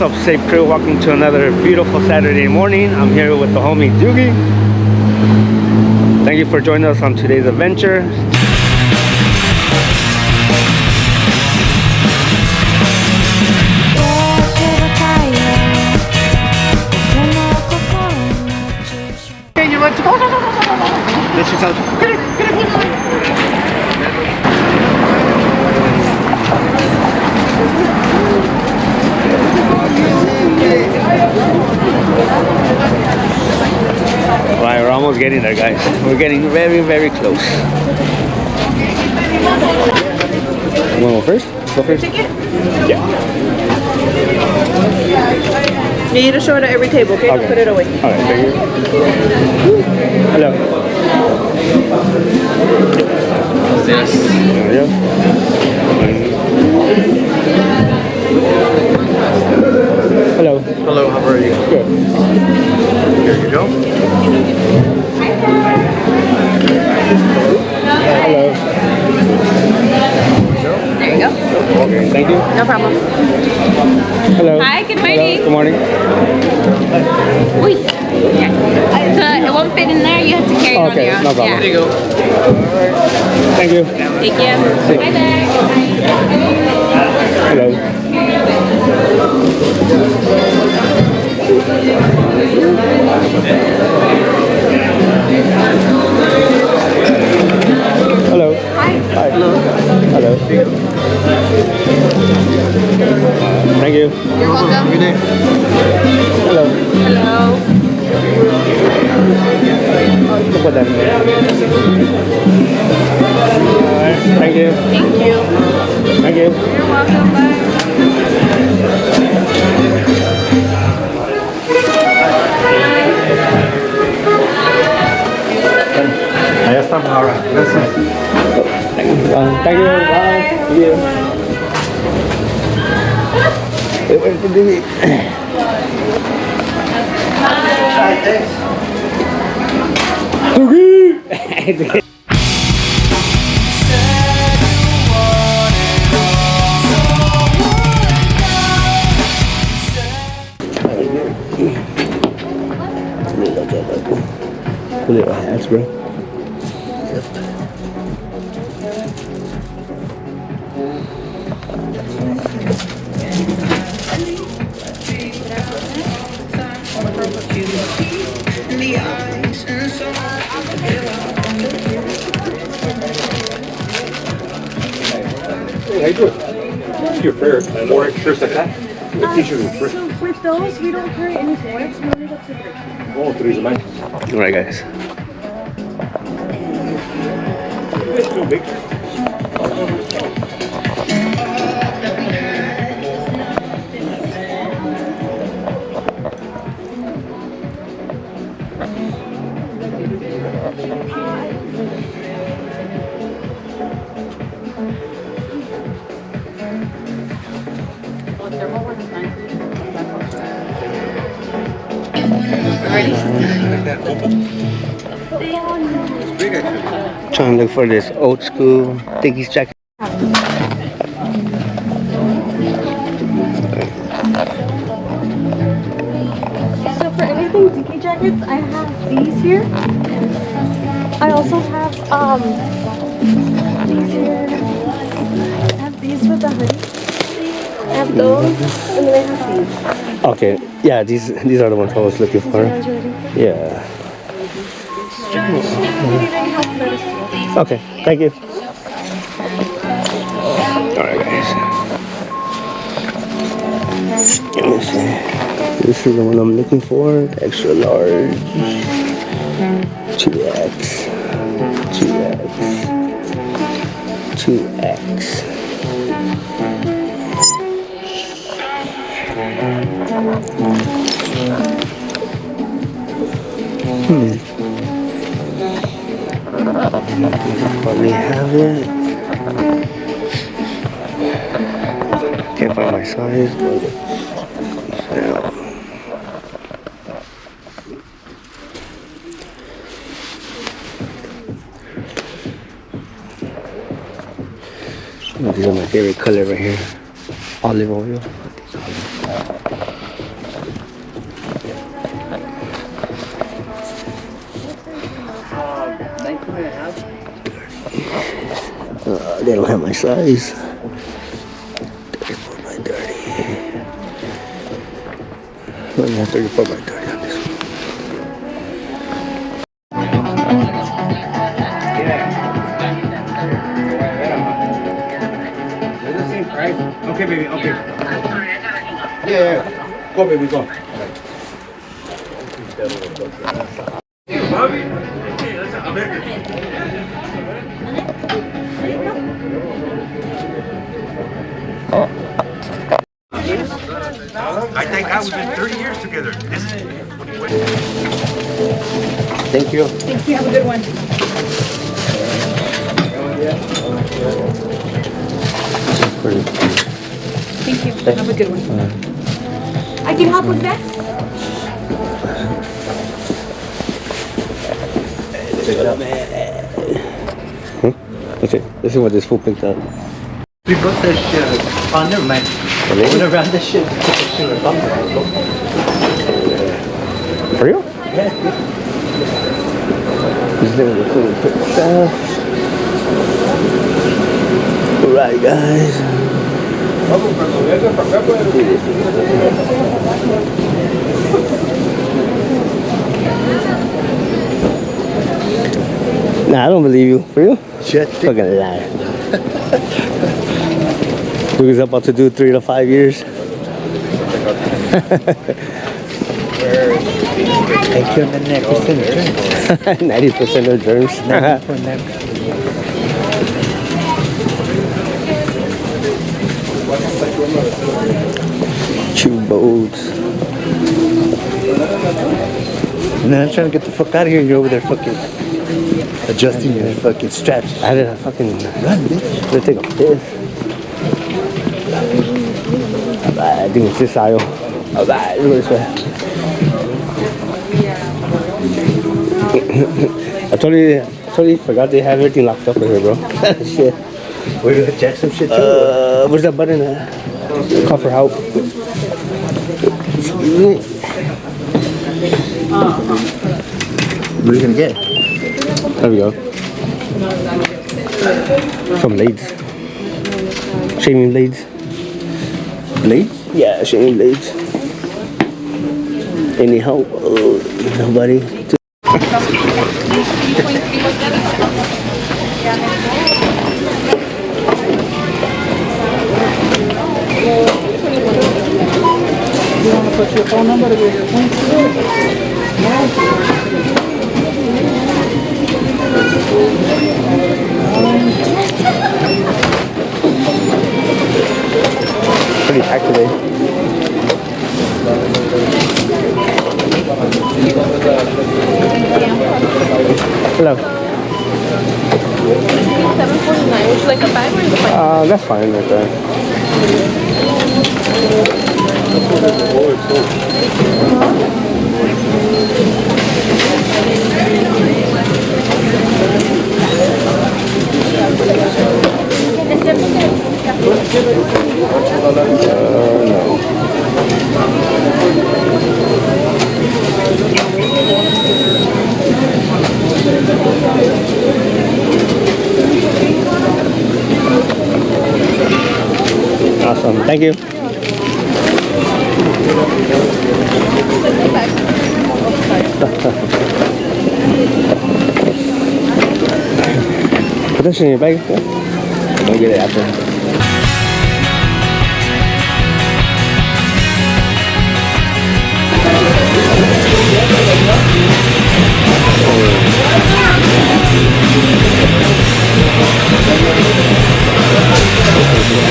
What's up, Safe Crew? Welcome to another beautiful Saturday morning. I'm here with the homie Doogie. Thank you for joining us on today's adventure. Okay, you want to go? Let's just out. Get it. Right, we're almost getting there, guys. We're getting very, very close. You want to go first? Go first. Yeah. You need to show it at every table, okay? Don't put it away. All right, thank you. Hello. Yes. There we go. Hello. Hello, how are you? Good. Here you go. Hello. There you go. Okay, thank you. No problem. Hello. Hi, good morning. Hello. Good morning. Wait. Yeah. It won't fit in there. You have to carry it on Okay, your own. no problem. Yeah. There you go. Thank you. Thank you. Hi there. Hello. Hello. Hi. Hi. Hello. Hello. Thank you. You're welcome. Good day. Hello. Hello. Look at that. Alright, thank you. Thank you. Thank you. You're welcome. Bye. Ahí estamos ahora. Gracias. Thank you. Thank you. Bye. Thank you. Wait for Doogie. Doogie! Little hats, bro. How you doing? Your fair. 4X shirts like that? What t-shirt is free? So with those, we don't carry any 4X, we only got 2 Oh, three's a man. Alright, guys. It's too big. Trying to look for this old school Dickies jacket. So for anything Dickie jackets, I have these here. I also have these here. I have these with the hoodie. I have those, and then I have these. Okay, yeah, these are the ones I was looking for. Yeah. Okay, thank you. Alright, guys. Let me see. This is the one I'm looking for. The extra large. 2X. 2X. Probably have it. Can't find my size, but these are my favorite color right here. Olive oil. they don't have my size. 34 by 30. I only have 34 by 30 on this one. They're the same price. Okay, baby. Okay. Yeah. Go, baby. Go. I think I was in 30 years together. Thank you. Thank you. Have a good one. Thank you. Have a good one. I can help with that. Okay, this is what this fool picked up. We booked this shit. Oh, never mind. Really? When around this shit, we took this shit with bumper. For real? Yeah. This thing is cool. Alright, guys. Nah, I don't believe you. For real? Shit. Fucking liar. Who's about to do 3 to 5 years? I killed 90% of germs. 90% of germs. 90.9%. Chew boats. And then I'm trying to get the fuck out of here and you're over there fucking adjusting your fucking straps. I did a fucking Run, bitch. Let's take a piss. Alright, I think it's this aisle. Alright, look this way. I totally forgot they have everything locked up in here, bro. Shit. We're gonna check some shit too. Where's that button at? Call for help. What are you gonna get? There we go. Some blades. Shaving blades. Blades? Yeah, shaving blades. Any help? Nobody. You wanna put your phone number to get your points to it? Pretty packed today. Hello. $7.49. Would you like a bag or is it fine? That's fine right there. No. Awesome. Thank you. Put this in your bag. Yeah. I'll get it after.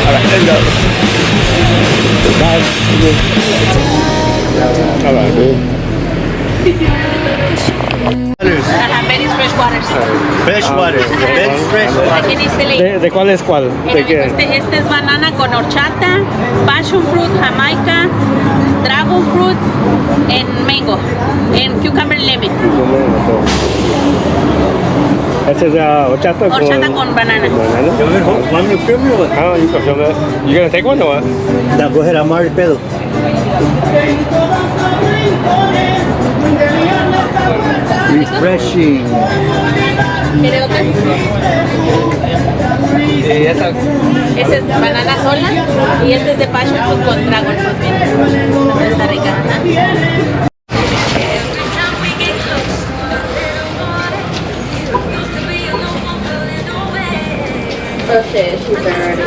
Alright, let's go. Bye. Alright, dude. Benny's fresh waters. Fresh water. Ben's fresh water. ¿Quién dice ley? ¿De cuál es cuál? ¿De qué? Este es banana con horchata, passion fruit, jamaica, dragon fruit, and mango, and cucumber lemon. Este es horchata con... Horchata con banana. Banana? Want me to film you or what? Oh, you can film that. You gonna take one or what? No, go ahead. I'm already pedo. Refreshing. ¿Quiere otra? Ese es banana sola y este es de passion fruit con dragon fruit. Mira, está rica, ¿verdad? Okay, she's already.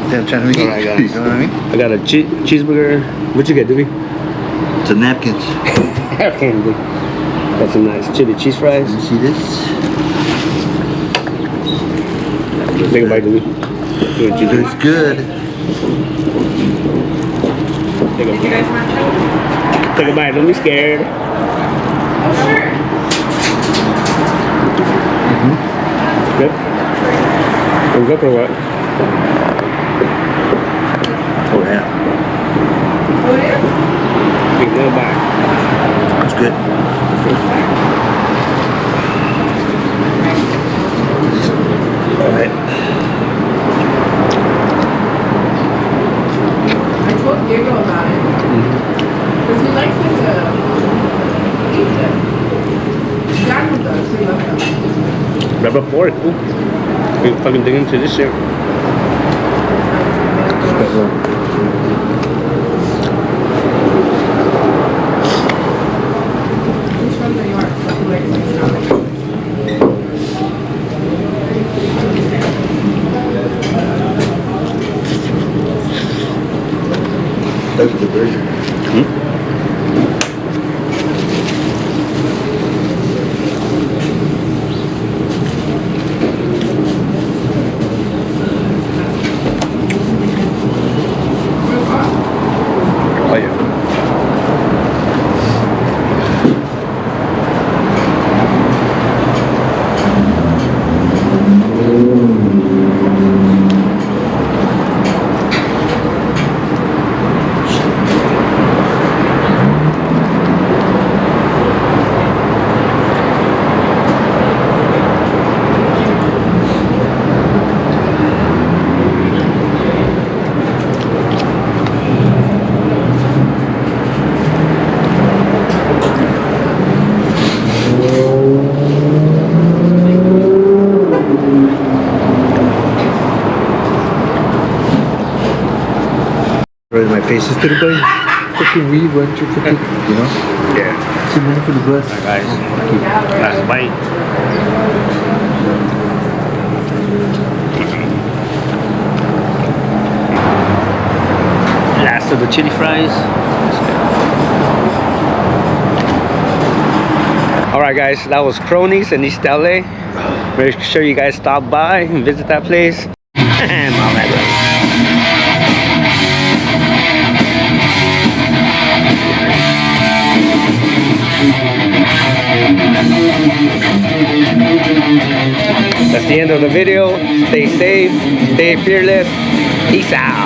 I'm trying to make Alright, it. guys. You know what I mean? I got a cheeseburger. What'd you get, Doogie? It's a napkins. Got some nice chili cheese fries. You see this? Take a bite, Doogie. Do what you do. It's good. Take a bite. Take a bite. Don't be scared. Good? Thumbs up or what? Oh yeah. Big little bite. That's good. Alright. I told Diego about it. Because he likes it to eat them. Daniel does. He loves them. Grab a fork. Ooh. We fucking dig into this shit. He's from New York, so he likes it. That's the burger. Oh yeah. My face is to the boy. Fucking weed, why don't you fucking, you know? Yeah. It's a man for the bus. Guys, last bite. Last of the chili fries. Alright guys, that was Chronis in East LA. Make sure you guys stop by and visit that place. That's the end of the video. Stay safe, stay fearless. Peace out.